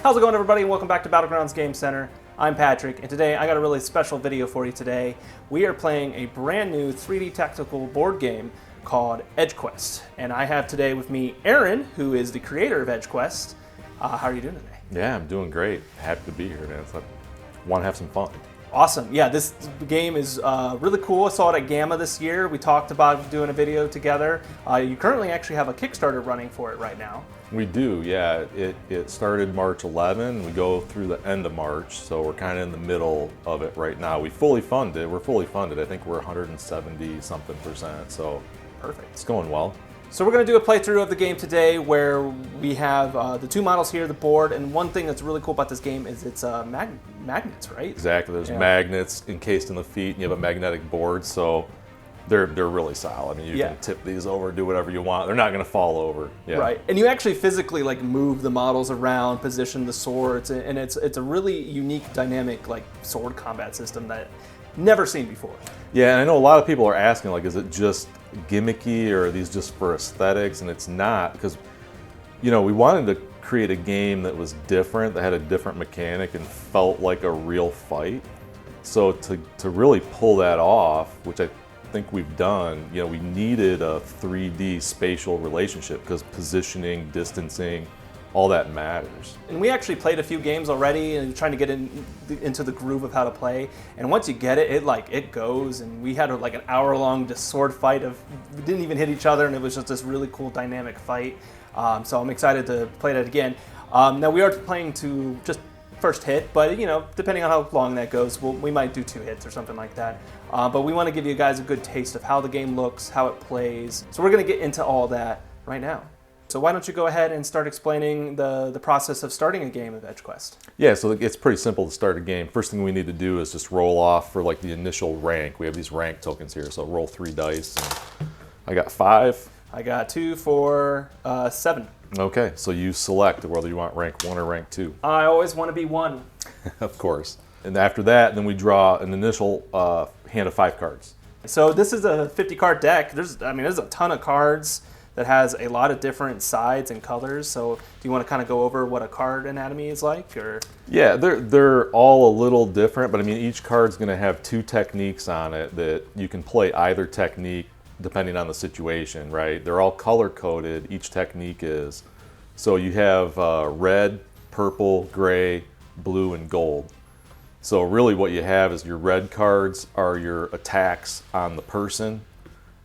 How's it going, everybody? Welcome back to Battlegrounds Game Center. I'm Patrick, and today I got a really special video for you today. We are playing a brand new 3D tactical board game called Edgequest. And I have today with me Aaron, who is the creator of Edgequest. How are you doing today? Yeah, I'm doing great. Happy to be here, man. I want to have some fun. Awesome. Yeah, this game is really cool. I saw it at Gamma this year. We talked about doing a video together. You currently actually have a Kickstarter running for it right now. We do, yeah. It started March 11. We go through the end of March, so we're kind of in the middle of it right now. We're fully funded. I think we're 170-something%, so perfect. It's going well. So we're going to do a playthrough of the game today where we have the two models here, the board, and one thing that's really cool about this game is it's magnets, right? Exactly. There's magnets encased in the feet, and you have a magnetic board, so they're really solid. I mean, you can tip these over, do whatever you want. They're not going to fall over. Yeah. Right. And you actually physically move the models around, position the swords, and it's a really unique, dynamic sword combat system that never seen before. Yeah, and I know a lot of people are asking, is it just gimmicky or are these just for aesthetics? And it's not, because we wanted to create a game that was different, that had a different mechanic and felt like a real fight. So to really pull that off, which I think we've done, we needed a 3D spatial relationship because positioning, distancing, all that matters. And we actually played a few games already and trying to get into the groove of how to play. And once you get it, it goes. And we had an hour-long just sword fight we didn't even hit each other, and it was just this really cool dynamic fight. So I'm excited to play that again. Now we are playing to just first hit, but depending on how long that goes, we might do 2 hits or something like that. But we want to give you guys a good taste of how the game looks, how it plays. So we're going to get into all that right now. So why don't you go ahead and start explaining the process of starting a game of Edgequest? Yeah, so it's pretty simple to start a game. First thing we need to do is just roll off for the initial rank. We have these rank tokens here, so roll 3 dice. And I got 5. I got 2, 4, 7. Okay, so you select whether you want rank 1 or rank 2. I always want to be 1. Of course. And after that, then we draw an initial hand of 5 cards. So this is a 50-card deck. There's a ton of cards that has a lot of different sides and colors. So do you want to kind of go over what a card anatomy is like? Or? Yeah, they're all a little different, but each card's going to have 2 techniques on it that you can play either technique depending on the situation, right? They're all color-coded, each technique is. So you have red, purple, gray, blue, and gold. So really what you have is your red cards are your attacks on the person.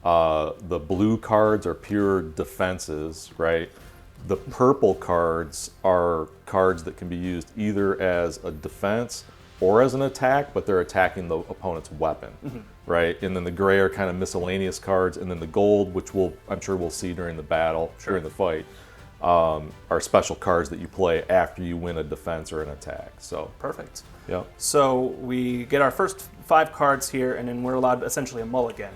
The blue cards are pure defenses, right? The purple cards are cards that can be used either as a defense or as an attack, but they're attacking the opponent's weapon, right? And then the gray are kind of miscellaneous cards, and then the gold, which I'm sure we'll see during the battle, during the fight, are special cards that you play after you win a defense or an attack. So perfect. Yeah. So we get our first 5 cards here, and then we're allowed essentially a mulligan.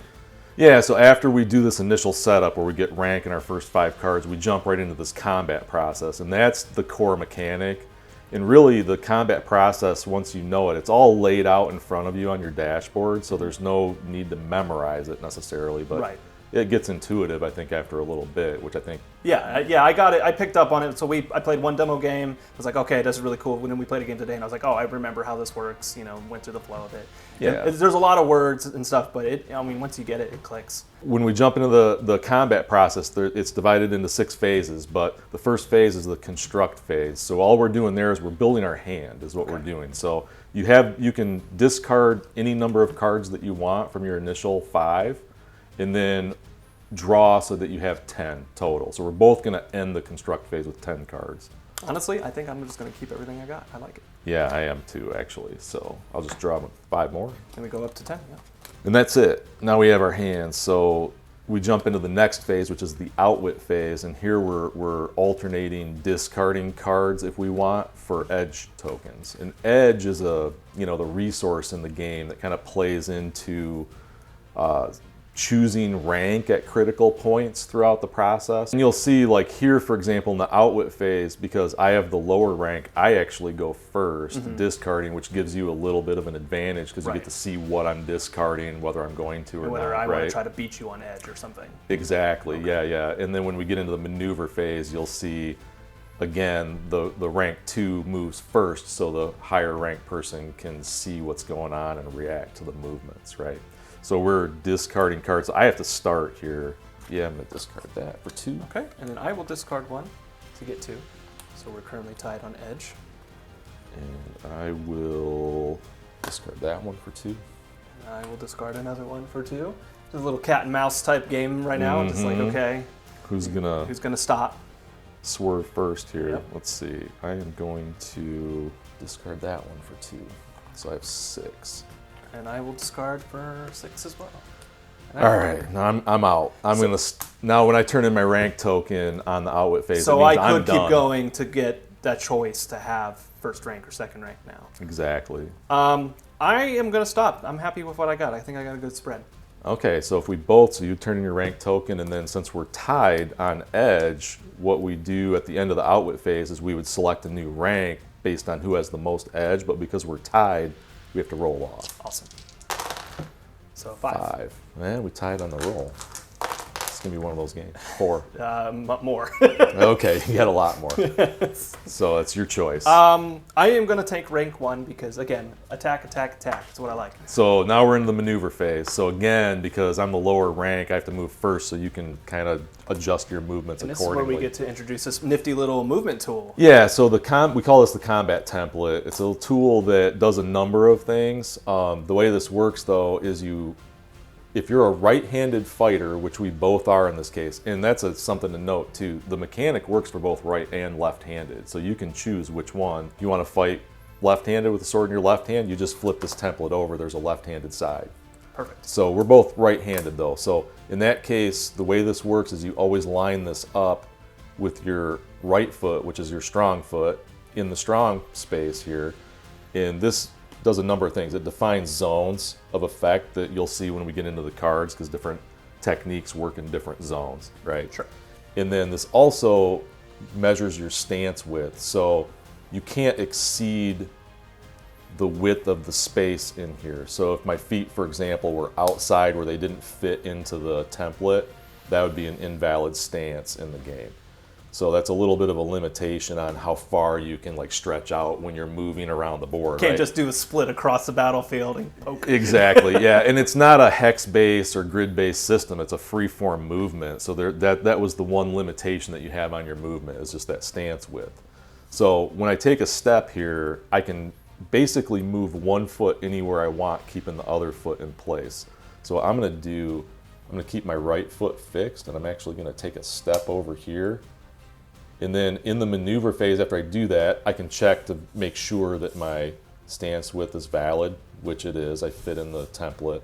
Yeah, so after we do this initial setup where we get rank in our first 5 cards, we jump right into this combat process, and that's the core mechanic. And really, the combat process, once you know it, it's all laid out in front of you on your dashboard, so there's no need to memorize it necessarily, but it gets intuitive, I think, after a little bit, which I think... Yeah, I got it. I picked up on it. So I played one demo game. I was like, okay, this is really cool. Then we played a game today, and I was like, oh, I remember how this works. Went through the flow of it. Yeah. There's a lot of words and stuff, but once you get it, it clicks. When we jump into the combat process, it's divided into 6 phases, but the first phase is the construct phase. So all we're doing there is we're building our hand, is what we're doing. So you can discard any number of cards that you want from your initial 5, and then draw so that you have 10 total. So we're both going to end the construct phase with 10 cards. Honestly, I think I'm just going to keep everything I got. I like it. Yeah, I am too, actually. So I'll just draw 5 more. And we go up to 10, yeah. And that's it. Now we have our hands. So we jump into the next phase, which is the outwit phase. And here we're alternating discarding cards if we want for edge tokens. And edge is the resource in the game that kind of plays into choosing rank at critical points throughout the process. And you'll see here, for example, in the outwit phase, because I have the lower rank, I actually go first, discarding, which gives you a little bit of an advantage because you get to see what I'm discarding, whether I'm going to or not. Whether I want to try to beat you on edge or something. Exactly, yeah. And then when we get into the maneuver phase, you'll see again, the rank 2 moves first, so the higher ranked person can see what's going on and react to the movements, right? So we're discarding cards. I have to start here. Yeah, I'm gonna discard that for 2. Okay, and then I will discard 1 to get 2. So we're currently tied on edge. And I will discard that one for 2. And I will discard another 1 for 2. It's a little cat and mouse type game right now. Just like, okay, who's gonna stop? Swerve first here. Yep. Let's see. I am going to discard that one for 2. So I have 6. And I will discard for 6 as well. All right, now I'm out. Now when I turn in my rank token on the outwit phase, so it means I could I'm done. keep going to get that choice to have first rank or second rank now. Exactly. I am gonna stop. I'm happy with what I got. I think I got a good spread. Okay, so if we both, so you turn in your rank token, and then since we're tied on edge, what we do at the end of the outwit phase is we would select a new rank based on who has the most edge, but because we're tied, we have to roll off. Awesome. So 5. Man, we tied on the roll. It's gonna be one of those games. 4. More. Okay, you got a lot more. So it's your choice. I am gonna take rank 1 because again, attack, attack, attack. That's what I like. So now we're in the maneuver phase. So again, because I'm the lower rank, I have to move first so you can kind of adjust your movements And this accordingly. is where we get to introduce this nifty little movement tool. Yeah, so we call this the combat template. It's a tool that does a number of things. The way this works though is if you're a right-handed fighter, which we both are in this case, and that's something to note too, the mechanic works for both right and left-handed. So you can choose which one. If you want to fight left-handed with a sword in your left hand, you just flip this template over, there's a left-handed side. Perfect. So we're both right-handed though. So in that case, the way this works is you always line this up with your right foot, which is your strong foot, in the strong space here. And this does a number of things. It defines zones of effect that you'll see when we get into the cards, because different techniques work in different zones, right? Sure. And then this also measures your stance width. So you can't exceed the width of the space in here. So if my feet, for example, were outside where they didn't fit into the template, that would be an invalid stance in the game. So that's a little bit of a limitation on how far you can like stretch out when you're moving around the board. Can't right? just do a split across the battlefield and poke. Exactly, yeah, and it's not a hex-based or grid-based system. It's a free-form movement. So that was the one limitation that you have on your movement, is just that stance width. So when I take a step here, I can basically move one foot anywhere I want, keeping the other foot in place. So I'm going to keep my right foot fixed, and I'm actually going to take a step over here. And then in the maneuver phase, after I do that, I can check to make sure that my stance width is valid, which it is. I fit in the template.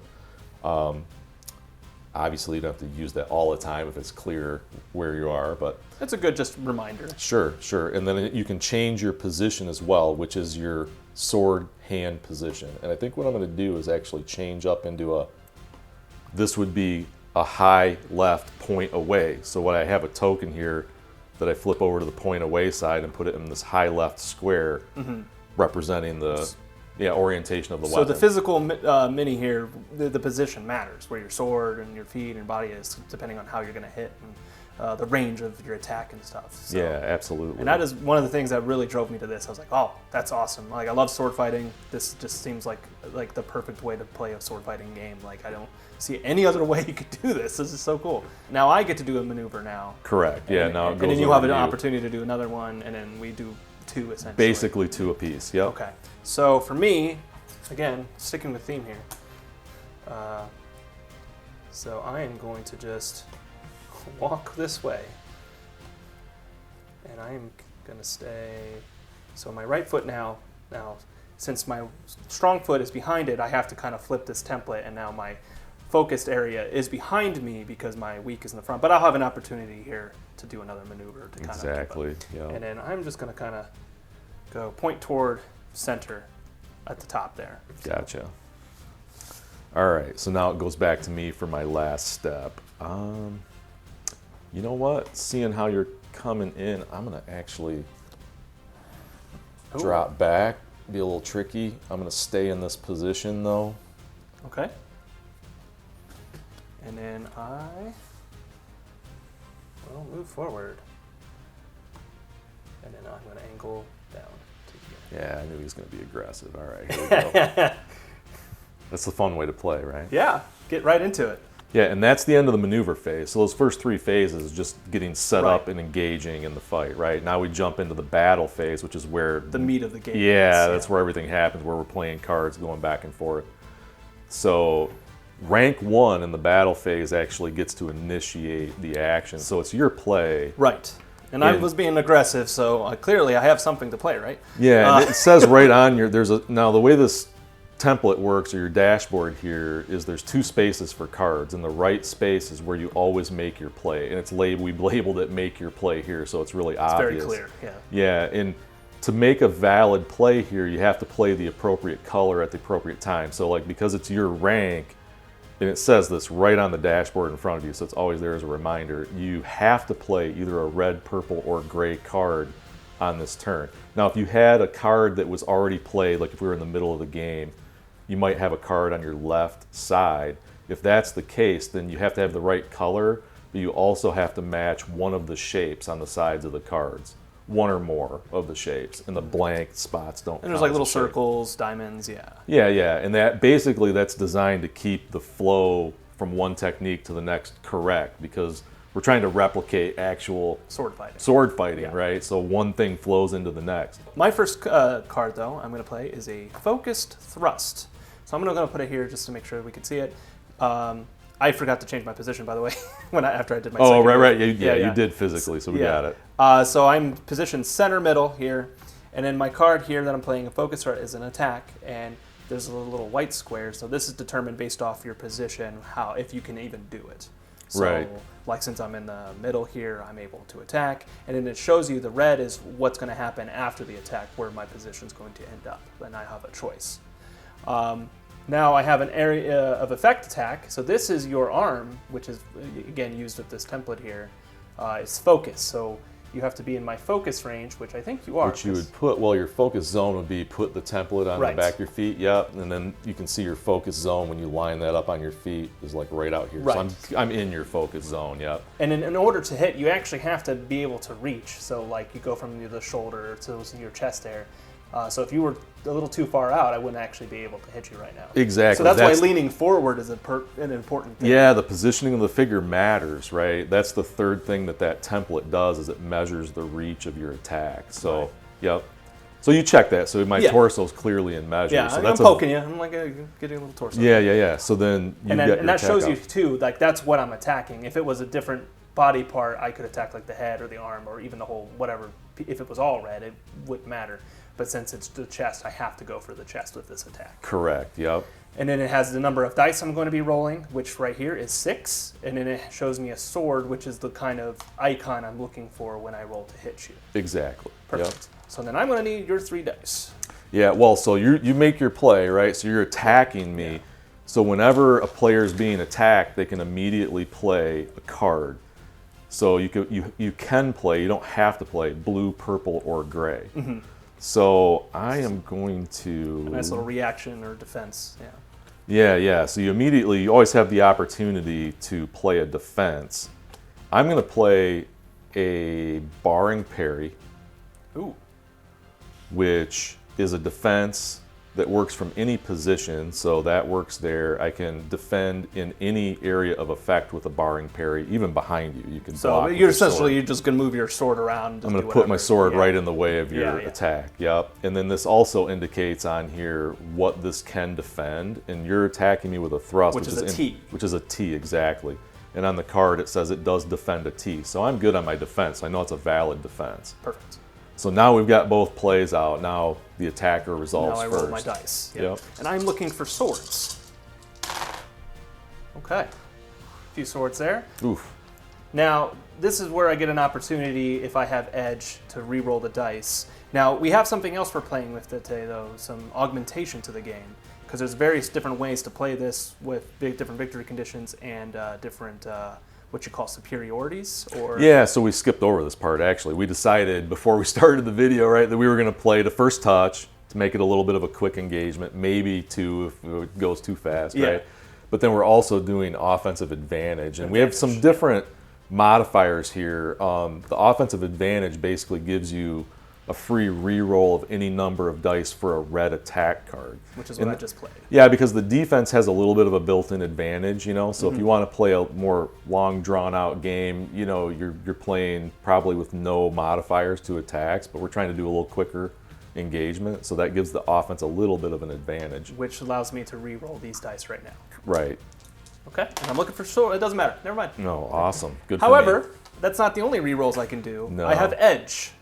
Obviously, you don't have to use that all the time if it's clear where you are, but That's a good just reminder. sure. And then you can change your position as well, which is your sword hand position. And I think what I'm going to do is actually change up into this would be a high left point away. So what I have a token here that I flip over to the point away side and put it in this high left square, representing the orientation of the So weapon. the physical mini here, the position matters, where your sword and your feet and body is, depending on how you're going to hit and the range of your attack and stuff. So, yeah, absolutely. and that is one of the things that really drove me to this. I was like, oh, that's awesome. Like, I love sword fighting. This just seems like the perfect way to play a sword fighting game. Like, I don't see any other way you could do this. This is so cool. Now I get to do a maneuver now. Correct. Yeah. And, Now it and goes then you over have an to opportunity to do another one, and then we do 2 essentially. Basically 2 apiece. Yep. Okay. So for me, again, sticking with theme here. So I am going to just walk this way. And I am going to stay. So my right foot now, since my strong foot is behind it, I have to kind of flip this template, and now my focused area is behind me because my weak is in the front. But I'll have an opportunity here to do another maneuver to kind of Exactly. Yeah. And then I'm just going to kind of go point toward center at the top there. Gotcha. All right, so now it goes back to me for my last step. You know what? Seeing how you're coming in, I'm gonna actually Ooh. drop back. Be a little tricky. I'm gonna stay in this position though. Okay. And then I will move forward. and then I'm going to angle down to here. Yeah, I knew he was going to be aggressive. All right, here we go. That's the fun way to play, right? Yeah, get right into it. Yeah, and that's the end of the maneuver phase. So those first 3 phases is just getting set up and engaging in the fight, right? Now we jump into the battle phase, which is where the meat of the game. Yeah, that's where everything happens, where we're playing cards, going back and forth. So rank 1 in the battle phase actually gets to initiate the action. So it's your play. Right. And I was being aggressive, so clearly I have something to play, right? Yeah, and it says right on your, now the way this template works, or your dashboard here, is there's 2 spaces for cards, and the right space is where you always make your play, and it's we've labeled it "make your play" here, so it's really obvious. Very clear. Yeah. Yeah, and to make a valid play here, you have to play the appropriate color at the appropriate time. So like, because it's your rank, and it says this right on the dashboard in front of you, so it's always there as a reminder, you have to play either a red, purple, or gray card on this turn. Now, if you had a card that was already played, like if we were in the middle of the game, you might have a card on your left side. If that's the case, then you have to have the right color, but you also have to match one of the shapes on the sides of the cards. One or more of the shapes, and the blank spots don't count. And there's like little circles, diamonds, yeah. Yeah, yeah, and that's designed to keep the flow from one technique to the next correct, because we're trying to replicate actual sword fighting, yeah. Right? So one thing flows into the next. My first card, though, I'm going to play is a focused thrust. So I'm going to put it here just to make sure we can see it. I forgot to change my position, by the way, after I did my second right, right. Yeah, you did physically, so we got it. So I'm positioned center middle here, and then my card here that I'm playing a focus thrust is an attack, and there's a little white square. So this is determined based off your position, if you can even do it. So, like, since I'm in the middle here, I'm able to attack, and then it shows you the red is what's going to happen after the attack, where my position is going to end up, and I have a choice. Now I have an area of effect attack. So this is your arm, which is, again, used with this template here. It's focus. So you have to be in my focus range, which I think you are. Which you would put, well, your focus zone would be put the template on the back of your feet. Yep. And then you can see your focus zone when you line that up on your feet is like right out here. Right. So I'm in your focus zone. Yep. And in order to hit, you actually have to be able to reach. So like you go from the shoulder to your chest there. So if you were a little too far out, I wouldn't actually be able to hit you right now. Exactly. So that's why leaning forward is an important thing. Yeah, the positioning of the figure matters, right? That's the third thing that template does, is it measures the reach of your attack. So, Yep. So you check that. So my torso is clearly in measure. Yeah, so I'm poking you. I'm like getting a little torso. Yeah. So then and that shows you too, like that's what I'm attacking. If it was a different body part, I could attack like the head or the arm or even the whole whatever. If it was all red, it wouldn't matter. But since it's the chest, I have to go for the chest with this attack. Correct, yep. And then it has the number of dice I'm going to be rolling, which right here is 6. And then it shows me a sword, which is the kind of icon I'm looking for when I roll to hit you. Exactly. Perfect. Yep. So then I'm going to need your 3 dice. Yeah, well, so you make your play, right? So you're attacking me. Yeah. So whenever a player is being attacked, they can immediately play a card. So you can play, you don't have to play blue, purple, or gray. Mm-hmm. So I am going to... A nice little reaction or defense, Yeah. So you always have the opportunity to play a defense. I'm going to play a barring parry. Ooh. Which is a defense that works from any position. So that works there. I can defend in any area of effect with a barring parry, even behind you. You can block. So you're just going to move your sword around. I'm going to put my sword right in the way of your attack. Yep. And then this also indicates on here what this can defend. And you're attacking me with a thrust, which is a T. Which is a T, exactly. And on the card it says it does defend a T. So I'm good on my defense. I know it's a valid defense. Perfect. So now we've got both plays out. Now the attacker resolves first. Now I roll my dice. Yep. And I'm looking for swords. Okay. A few swords there. Oof. Now, this is where I get an opportunity, if I have edge, to re-roll the dice. Now, we have something else we're playing with today, though, some augmentation to the game. Because there's various different ways to play this with different victory conditions and different... what you call superiorities, or so we skipped over this part. Actually, we decided before we started the video, right, that we were going to play the first touch to make it a little bit of a quick engagement, maybe 2 if it goes too fast, right? But then we're also doing offensive advantage, and we have some different modifiers here. The offensive advantage basically gives you a free reroll of any number of dice for a red attack card. Which is what I just played. Yeah, because the defense has a little bit of a built-in advantage, you know. So if you want to play a more long, drawn-out game, you know, you're playing probably with no modifiers to attacks, but we're trying to do a little quicker engagement, so that gives the offense a little bit of an advantage. Which allows me to re-roll these dice right now. Right. Okay, and I'm looking for sword. It doesn't matter. Never mind. No, awesome. Good. However, for me. that's not the only re-rolls I can do. No. I have edge.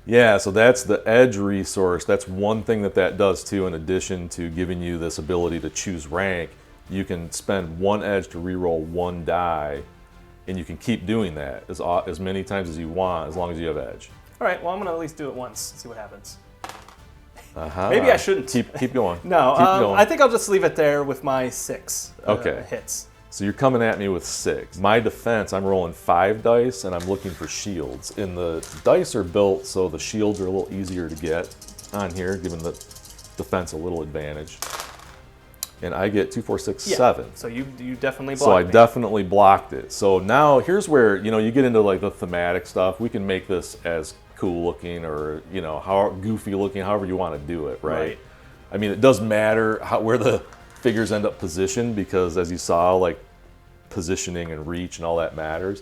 Yeah, so that's the edge resource. That's one thing that does too, in addition to giving you this ability to choose rank. You can spend one edge to reroll one die, and you can keep doing that as many times as you want, as long as you have edge. All right, well, I'm going to at least do it once and see what happens. Uh-huh. Maybe I shouldn't. Keep going. No, keep going. I think I'll just leave it there with my 6 hits. So you're coming at me with 6. My defense, I'm rolling 5 dice, and I'm looking for shields. And the dice are built so the shields are a little easier to get on here, giving the defense a little advantage. And I get 2, 4, 6, 7. So you definitely blocked So I me. definitely blocked it. So now here's where, you know, you get into like the thematic stuff. We can make this as cool looking or, you know, how goofy looking, however you want to do it, right? I mean, it does matter where the figures end up positioned, because as you saw, like positioning and reach and all that matters.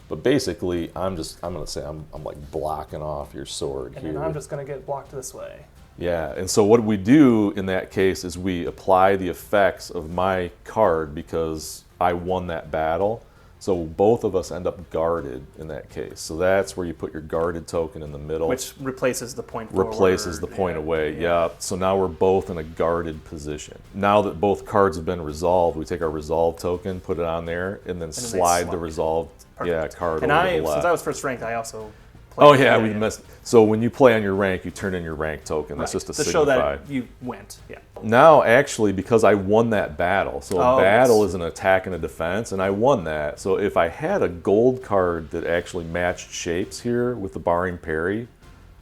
But basically, I'm gonna say I'm like blocking off your sword And here. then I'm just going to get blocked this way. Yeah, and so what we do in that case is we apply the effects of my card because I won that battle. So both of us end up guarded in that case. So that's where you put your guarded token in the middle. Which replaces the point forward. Replaces the point away, yeah. So now we're both in a guarded position. Now that both cards have been resolved, we take our resolve token, put it on there, and then slide the resolved card over to the left. Since I was first ranked, I also played. Oh yeah, we missed. So when you play on your rank, you turn in your rank token. That's just to signify. Show that you went, yeah. Now, actually, because I won that battle, so a battle is an attack and a defense, and I won that. So if I had a gold card that actually matched shapes here with the barring parry,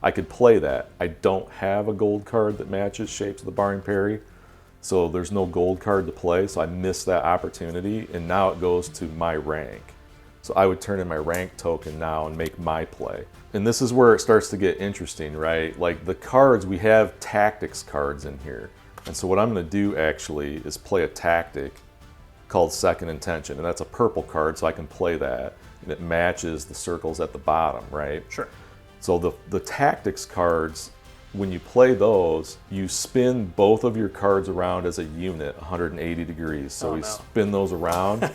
I could play that. I don't have a gold card that matches shapes of the barring parry, so there's no gold card to play, so I missed that opportunity, and now it goes to my rank. So I would turn in my rank token now and make my play. And this is where it starts to get interesting, right? Like the cards, we have tactics cards in here. And so what I'm gonna do actually is play a tactic called Second Intention. And that's a purple card, so I can play that. And it matches the circles at the bottom, right? Sure. So the tactics cards, when you play those, you spin both of your cards around as a unit, 180 degrees. So we spin those around,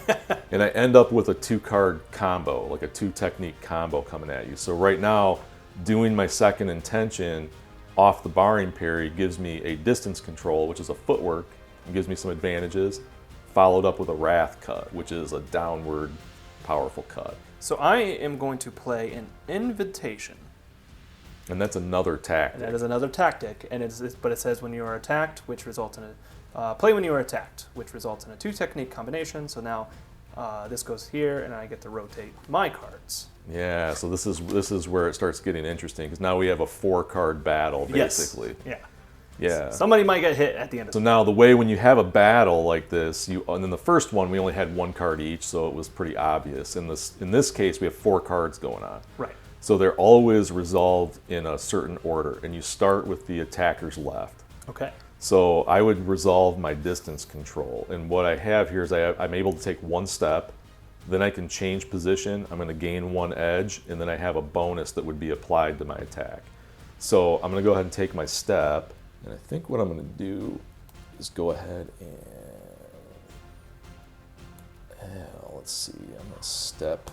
and I end up with a 2-card combo, like a 2-technique combo coming at you. So right now, doing my Second Intention off the barring parry gives me a distance control, which is a footwork, and gives me some advantages, followed up with a wrath cut, which is a downward powerful cut. So I am going to play an invitation. And that's another tactic. And that is another tactic, and but it says when you are attacked, which results in a play when you are attacked, which results in a 2-technique combination. So now this goes here, and I get to rotate my cards. Yeah, so this is where it starts getting interesting, because now we have a 4-card battle basically. Yes. Yeah. Yeah. Somebody might get hit at the end of it. So now the way when you have a battle like this, and in the first one we only had 1 card each, so it was pretty obvious. In this case we have 4 cards going on. Right. So they're always resolved in a certain order, and you start with the attacker's left. Okay. So I would resolve my distance control, and what I have here is I'm able to take 1 step, then I can change position, I'm going to gain 1 edge, and then I have a bonus that would be applied to my attack. So I'm going to go ahead and take my step, and I think what I'm going to do is go ahead and let's see, I'm going to step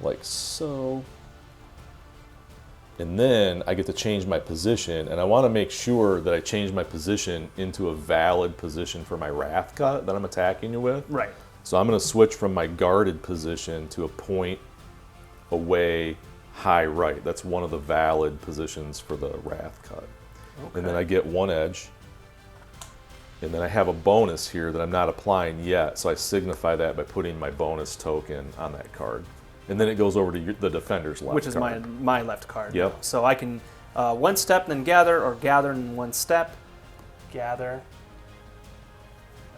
like so, and then I get to change my position, and I want to make sure that I change my position into a valid position for my wrath cut that I'm attacking you with. Right. So I'm going to switch from my guarded position to a point away high right. That's one of the valid positions for the wrath cut. Okay. And then I get 1 edge, and then I have a bonus here that I'm not applying yet, so I signify that by putting my bonus token on that card. And then it goes over to the defender's left Which is card. my left card. Yep. So I can 1 step, then gather, or gather in 1 step. Gather.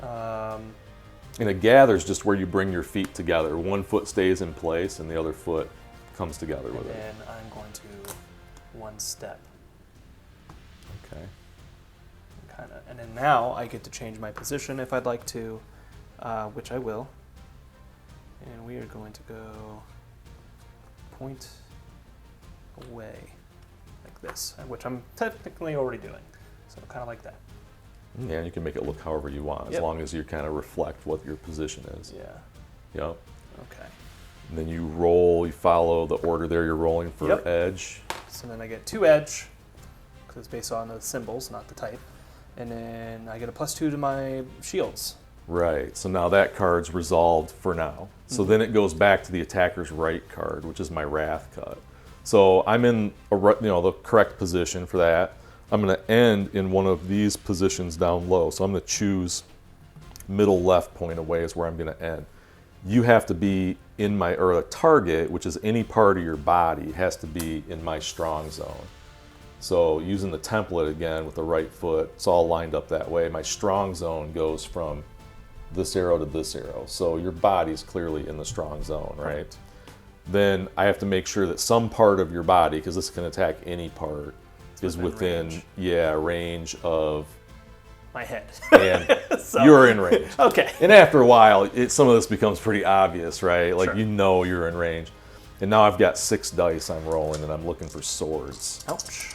And a gather is just where you bring your feet together. 1 foot stays in place, and the other foot comes together with it. And I'm going to one step. Okay. And then now I get to change my position if I'd like to, which I will. And we are going to go point away like this, which I'm technically already doing. So kind of like that. Yeah, you can make it look however you want, as long as you kind of reflect what your position is. Yeah. Yep. Okay. And then you roll, you follow the order there you're rolling for edge. So then I get 2 edge, because it's based on the symbols, not the type. And then I get a +2 to my shields. Right, so now that card's resolved for now. So then it goes back to the attacker's right card, which is my Wrath Cut. So I'm in the correct position for that. I'm going to end in one of these positions down low. So I'm going to choose middle left point away is where I'm going to end. You have to be in my, or a target, which is any part of your body, has to be in my strong zone. So using the template again with the right foot, it's all lined up that way. My strong zone goes from this arrow to this arrow. So your body's clearly in the strong zone, right? Then I have to make sure that some part of your body, because this can attack any part, is within range of my head. And So, you're in range. Okay. And after a while, some of this becomes pretty obvious, right? Like Sure. you're in range. And now I've got 6 dice I'm rolling, and I'm looking for swords. Ouch.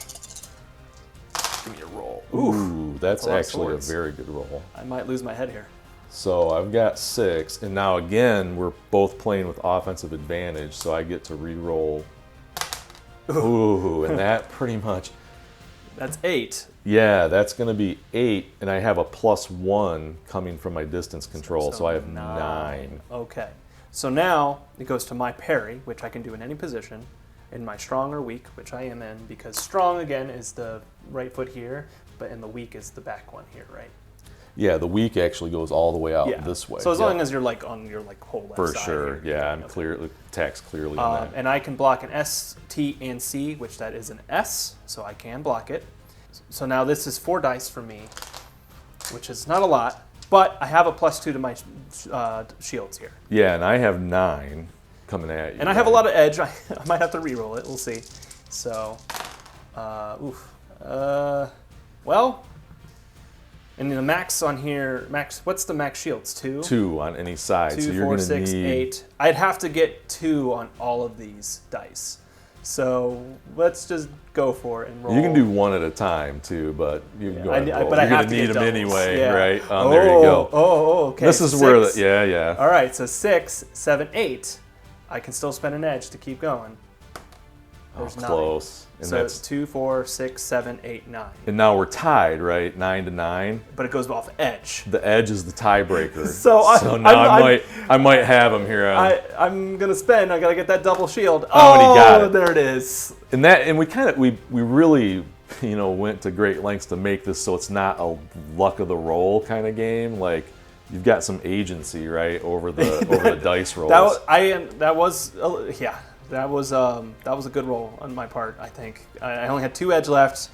Give me a roll. Oof. Ooh, that's a lot of actually a swords. very good roll. I might lose my head here. So I've got 6, and now again, we're both playing with offensive advantage, so I get to re-roll. Ooh, and that pretty much... That's 8. Yeah, that's going to be 8, and I have a +1 coming from my distance control, so I have 9. Okay. So now it goes to my parry, which I can do in any position, in my strong or weak, which I am in, because strong, again, is the right foot here, and the weak is the back one here, right? Yeah, the weak actually goes all the way out this way. So as long as you're on your whole left for side sure, here, I'm clearly attacks clearly in that. And I can block an S, T, and C, which that is an S, so I can block it. So now this is 4 dice for me, which is not a lot, but I have a +2 to my shields here. Yeah, and I have 9 coming at you. And I have a lot of edge. I might have to re-roll it. We'll see. So, well, and the max on here, what's the max shields? 2? 2 on any side. 2, so you're 4, gonna 6, need... 8. I'd have to get 2 on all of these dice. So let's just go for it and roll. You can do 1 at a time too, but you can go ahead and roll. But I You're have gonna to need get them doubles. anyway, right? Oh, There you go. Okay. This is 6. where the All right, so 6, 7, 8. I can still spend an edge to keep going. There's 9. Close. And So that's it's 2, 4, 6, 7, 8, 9. and now we're tied, right? 9 to 9. But it goes off edge. The edge is the tiebreaker. So now I might have him here. I'm gonna spend. I gotta get that double shield. Oh, and he got it. There it is. And we really went to great lengths to make this so it's not a luck of the roll kind of game. Like you've got some agency, right, over the dice rolls. That was a good roll on my part, I think. I only had 2 edge left.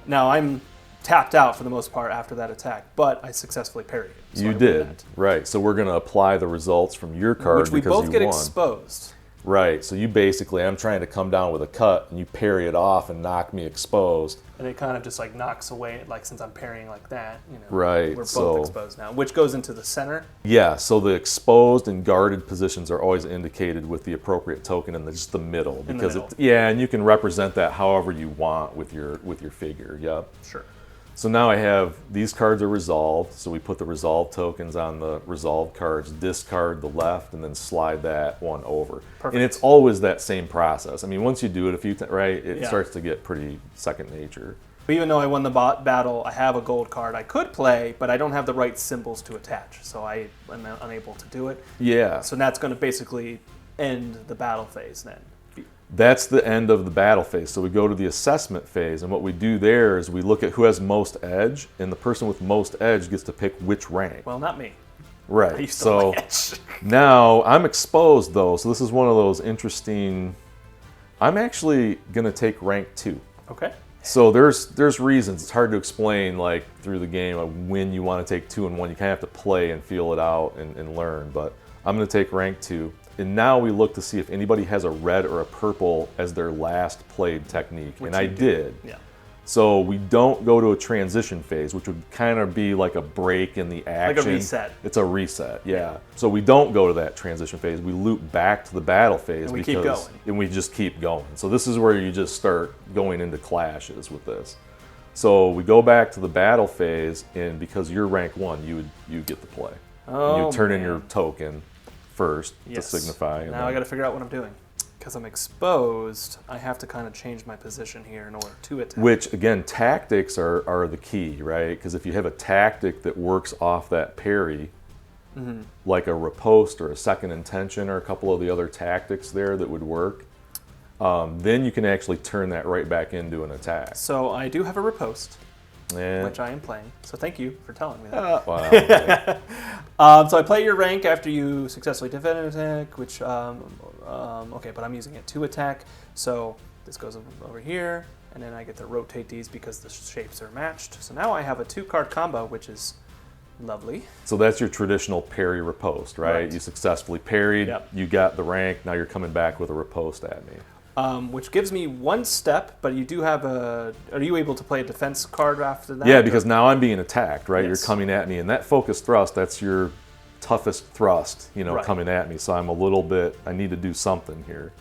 Now I'm tapped out for the most part after that attack, but I successfully parried it. So you did, right. So we're going to apply the results from your card which we because both get you won. exposed. Right, so you basically, I'm trying to come down with a cut, and you parry it off and knock me exposed. And it kind of just knocks away, since I'm parrying like that, Right, we're both exposed now, which goes into the center. Yeah, so the exposed and guarded positions are always indicated with the appropriate token in just the middle. Because and you can represent that however you want with your figure, yep. Sure. So now I have, these cards are resolved, so we put the resolved tokens on the resolved cards, discard the left, and then slide that one over. Perfect. And it's always that same process. I mean, once you do it a few times, right, it starts to get pretty second nature. But even though I won the battle, I have a gold card I could play, but I don't have the right symbols to attach, so I am unable to do it. Yeah. So that's going to basically end the battle phase then. That's the end of the battle phase. So we go to the assessment phase, and what we do there is we look at who has most edge, and the person with most edge gets to pick which rank. Well, not me. Right. So now I'm exposed though, so this is one of those interesting. I'm actually going to take rank 2. Okay. So there's reasons. It's hard to explain through the game of when you want to take 2 and 1. You kind of have to play and feel it out and learn. But I'm going to take rank 2. And now we look to see if anybody has a red or a purple as their last played technique. Which and I you do. did. Yeah. So we don't go to a transition phase, which would kind of be like a break in the action. Like a reset. It's a reset, yeah. So we don't go to that transition phase. We loop back to the battle phase. And we keep going. And we just keep going. So this is where you just start going into clashes with this. So we go back to the battle phase, and because you're rank 1, you get the play. Oh, and you turn in man. your token first Yes. to signify. And Now I got to figure out what I'm doing. Because I'm exposed, I have to kind of change my position here in order to attack. Which, again, tactics are the key, right? Because if you have a tactic that works off that parry, like a riposte or a second intention or a couple of the other tactics there that would work, then you can actually turn that right back into an attack. So I do have a riposte, And, which I am playing. So thank you for telling me that. wow, okay. So I play your rank after you successfully defend an attack, which, okay, but I'm using it to attack. So this goes over here, and then I get to rotate these because the shapes are matched. So now I have a 2-card combo, which is lovely. So that's your traditional parry riposte, right? Right. You successfully parried, Yep. you got the rank, now you're coming back with a riposte at me. Which gives me 1 step, but you do have a... Are you able to play a defense card after that? Yeah, because now I'm being attacked, right? Yes. You're coming at me, and that focus thrust, that's your toughest thrust, Right. coming at me. So I'm a little bit, I need to do something here.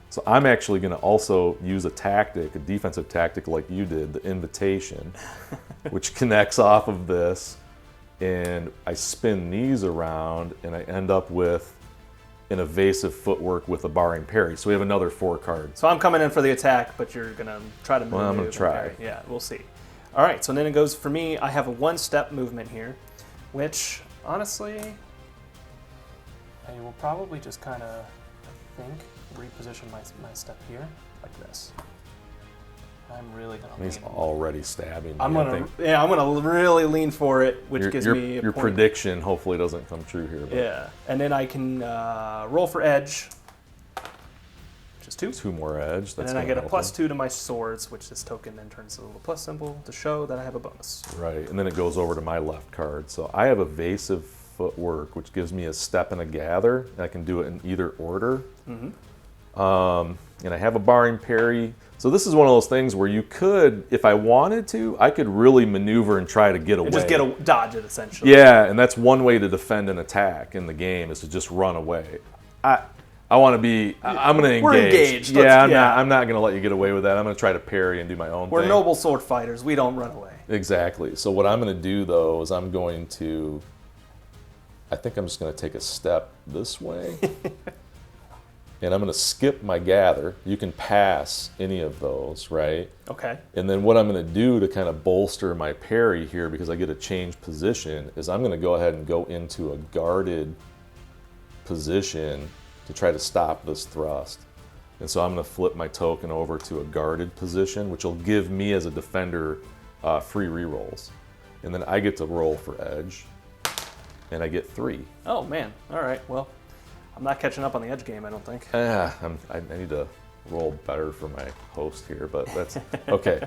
So I'm actually going to also use a tactic, a defensive tactic like you did, the invitation, which connects off of this. And I spin these around, and I end up with an evasive footwork with a barring parry. So we have another 4 cards. So I'm coming in for the attack, but you're going to try to move. Well, I'm gonna and try. parry. Yeah, we'll see. All right, so then it goes for me. I have a 1-step movement here, which honestly, I will probably just kind of, I think, reposition my step here like this. I'm really going to He's lean. already stabbing me. I'm I gonna, think. yeah, I'm gonna really lean for it, which gives me a your point. prediction hopefully doesn't come true here. But Yeah, and then I can roll for edge, which is 2. 2 more edge. And That's then I gonna get a help +2 him. to my swords, which this token then turns to a little plus symbol to show that I have a bonus. Right, and then it goes over to my left card. So I have evasive footwork, which gives me a step and a gather, and I can do it in either order. And I have a barring parry. So this is one of those things where you could, if I wanted to, I could really maneuver and try to get away. And just dodge it essentially. Yeah, and that's one way to defend an attack in the game is to just run away. I want to be. I'm going to engage. We're engaged. Yeah, Let's- I'm not going to let you get away with that. I'm going to try to parry and do my own We're thing. noble sword fighters. We don't run away. Exactly. So what I'm going to do though is I'm going to. I think I'm just going to take a step this way. And I'm going to skip my gather. You can pass any of those, right? Okay. And then what I'm going to do to kind of bolster my parry here, because I get a change position, is I'm going to go ahead and go into a guarded position to try to stop this thrust. And so I'm going to flip my token over to a guarded position, which will give me as a defender free rerolls. And then I get to roll for edge, and I get 3. Oh man. All right. Well, I'm not catching up on the edge game, I don't think. I need to roll better for my host here, but that's okay.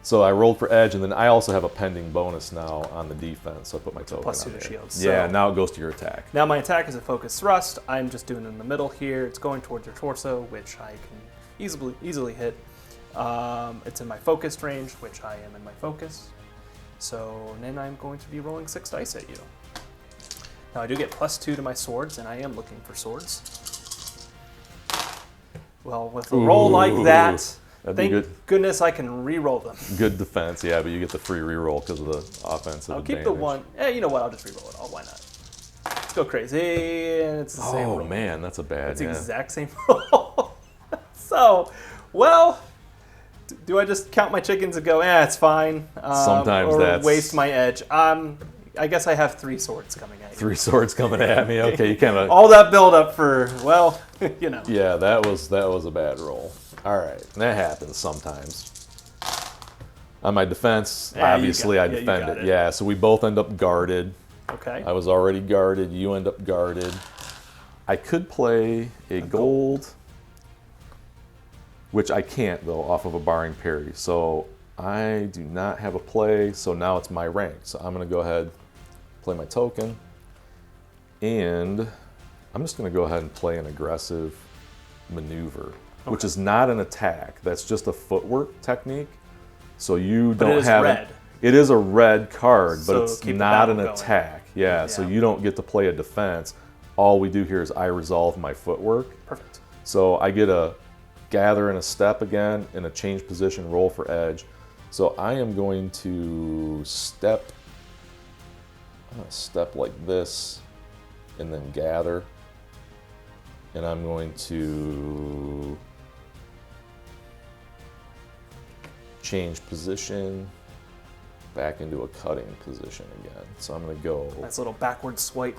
So I rolled for edge, and then I also have a pending bonus now on the defense, so I put my token +2 on to there. shields, Yeah, so- now it goes to your attack. Now my attack is a focus thrust. I'm just doing it in the middle here. It's going towards your torso, which I can easily hit. It's in my focused range, which I am in my focus. So then I'm going to be rolling 6 dice at you. Now I do get +2 to my swords, and I am looking for swords. Well, with a roll like that, That'd be thank goodness I can re-roll them. Good defense, yeah, but you get the free reroll because of the offensive I'll advantage. keep the one. You know what? I'll just re-roll it all. Why not? Let's go crazy, and it's the same Oh roll. man, that's a bad. It's the yeah. exact same roll. So, well, do I just count my chickens and go, it's fine? Sometimes or that's- waste my edge. I guess I have 3 swords coming at you. 3 swords coming at me. Okay, you kind of. All that build up for, well, you know. Yeah, that was a bad roll. All right, that happens sometimes. On my defense, Yeah, you obviously got I it. Yeah, you defend got it. it. Yeah, so we both end up guarded. Okay. I was already guarded. You end up guarded. I could play a gold, which I can't though, off of a barring parry. So I do not have a play. So now it's my rank. So I'm gonna go ahead, play my token, and I'm just going to go ahead and play an aggressive maneuver, which is not an attack. That's just a footwork technique. So you But don't it is have red. It is a red card, So but it's keep the not battle an going. attack. Yeah, so Yeah. you don't get to play a defense. All we do here is I resolve my footwork. Perfect. So I get a gather and a step again in a change position, roll for edge. So I am going to step like this and then gather. And I'm going to change position back into a cutting position again. So I'm going to go Nice little backward swipe.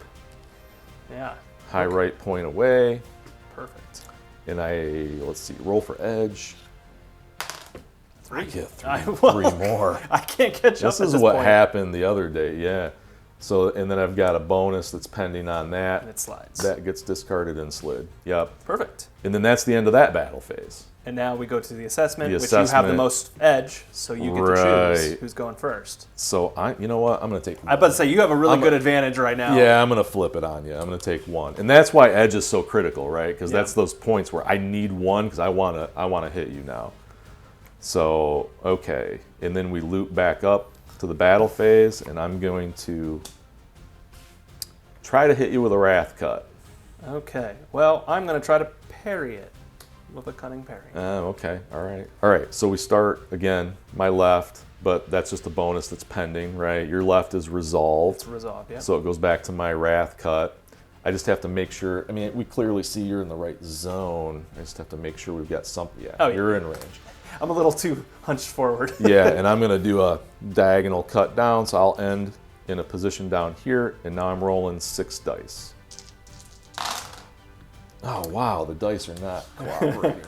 Yeah. high right point away. Perfect. And let's see, roll for edge. I get Well, three more. I can't catch up. This is what happened the other day, yeah. So, and then I've got a bonus that's pending on that. And it slides. That gets discarded and slid. Yep. Perfect. And then that's the end of that battle phase. And now we go to the assessment, The which you have the assessment. most edge, so you get to choose Right. who's going first. So you know what? I'm going to take. I was about to say you have a really good advantage right now. Yeah, I'm going to flip it on you. I'm going to take one, and that's why edge is so critical, right? Because Yeah. that's those points where I need one because I want to hit you now. So okay, and then we loop back up to the battle phase, and I'm going to try to hit you with a wrath cut. Okay. Well, I'm going to try to parry it with a cutting parry. Okay, all right. So we start again, my left, but that's just a bonus that's pending, right? Your left is resolved. It's resolved, yeah. So it goes back to my wrath cut. I just have to make sure, I mean, we clearly see you're in the right zone. I just have to make sure we've got something. Yeah, Oh, yeah. you're in range. I'm a little too hunched forward. Yeah, and I'm going to do a diagonal cut down, so I'll end in a position down here, and now I'm rolling 6 dice. Oh, wow, the dice are not cooperating.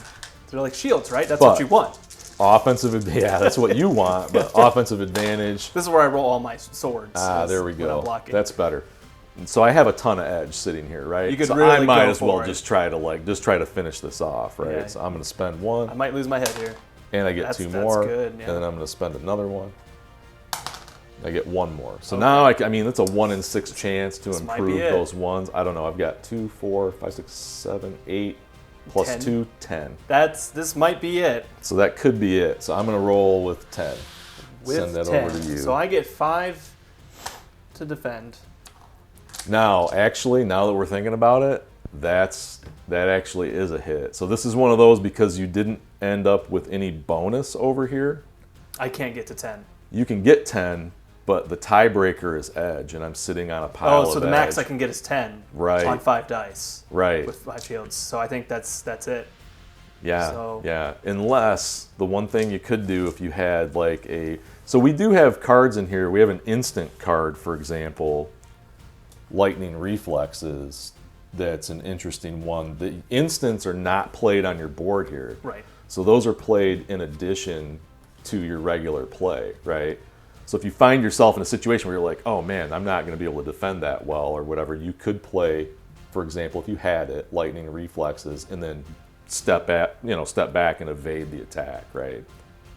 They're like shields, right? That's But- what you want. Yeah, that's what you want, but offensive advantage. This is where I roll all my swords. There we when I'm go. blocking. That's better. And so I have a ton of edge sitting here, right? You could so really I might go as well for it. just try to finish this off, right? Yeah. So I'm going to spend one, I might lose my head here. and I get That's 2 that's more, good, yeah. and then I'm going to spend another one. I get 1 more. So now I mean it's a 1 in 6 chance to might be improve it. those ones. I don't know. I've got 2, 4, 5, 6, 7, 8 plus 10. 2, 10. This might be it. So that could be it. So I'm going to roll with 10. With Send that 10. over to you. So I get 5 to defend. Now, actually, now that we're thinking about it, that actually is a hit. So this is one of those because you didn't end up with any bonus over here. I can't get to 10. You can get 10, but the tiebreaker is edge, and I'm sitting on a pile of Oh, so the max I edge. can get is 10. Right. On 5 dice. Right. With 5 shields. So I think that's it. Yeah, So- yeah. Unless the one thing you could do if you had like so we do have cards in here. We have an instant card, for example, lightning reflexes. That's an interesting one. The instants are not played on your board here. Right. So those are played in addition to your regular play, right? So if you find yourself in a situation where you're like, oh man, I'm not going to be able to defend that well or whatever, you could play, for example, if you had it, lightning reflexes, and then step back and evade the attack, right?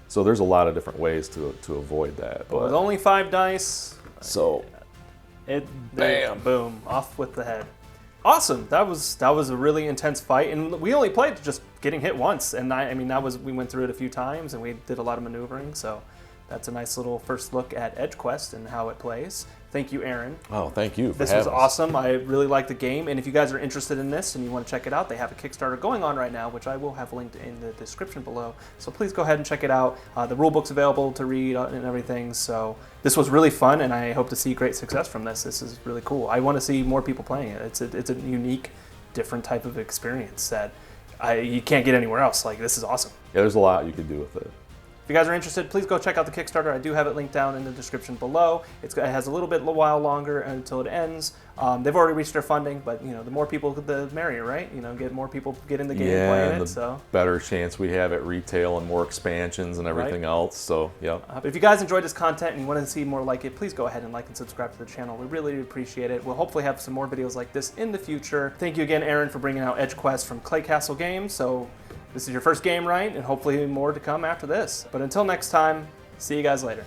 So there's a lot of different ways to avoid that. But with But only 5 dice, so Bam. boom, off with the head. Awesome. That was a really intense fight, and we only played just getting hit once, and I mean we went through it a few times, and we did a lot of maneuvering. So that's a nice little first look at Edgequest and how it plays. Thank you, Aaron. oh, thank you. For This was having us. awesome. I really like the game, and if you guys are interested in this and you want to check it out, they have a Kickstarter going on right now, which I will have linked in the description below. So please go ahead and check it out. The rulebook's available to read and everything. So this was really fun, and I hope to see great success from this. This is really cool. I want to see more people playing it. It's a unique, different type of experience that you can't get anywhere else. Like, this is awesome. Yeah, there's a lot you could do with it. If you guys are interested, please go check out the Kickstarter. I do have it linked down in the description below. It has a little while longer until it ends. They've already reached their funding, but the more people, the merrier, right? Get more people get in the game Yeah, playing and it. the So better chance we have at retail and more expansions and everything else. So, yeah. if you guys enjoyed this content and you want to see more like it, please go ahead and like and subscribe to the channel. We really do appreciate it. We'll hopefully have some more videos like this in the future. Thank you again, Aaron, for bringing out Edgequest from Clay Castle Games. So this is your first game, right? And hopefully more to come after this. But until next time, see you guys later.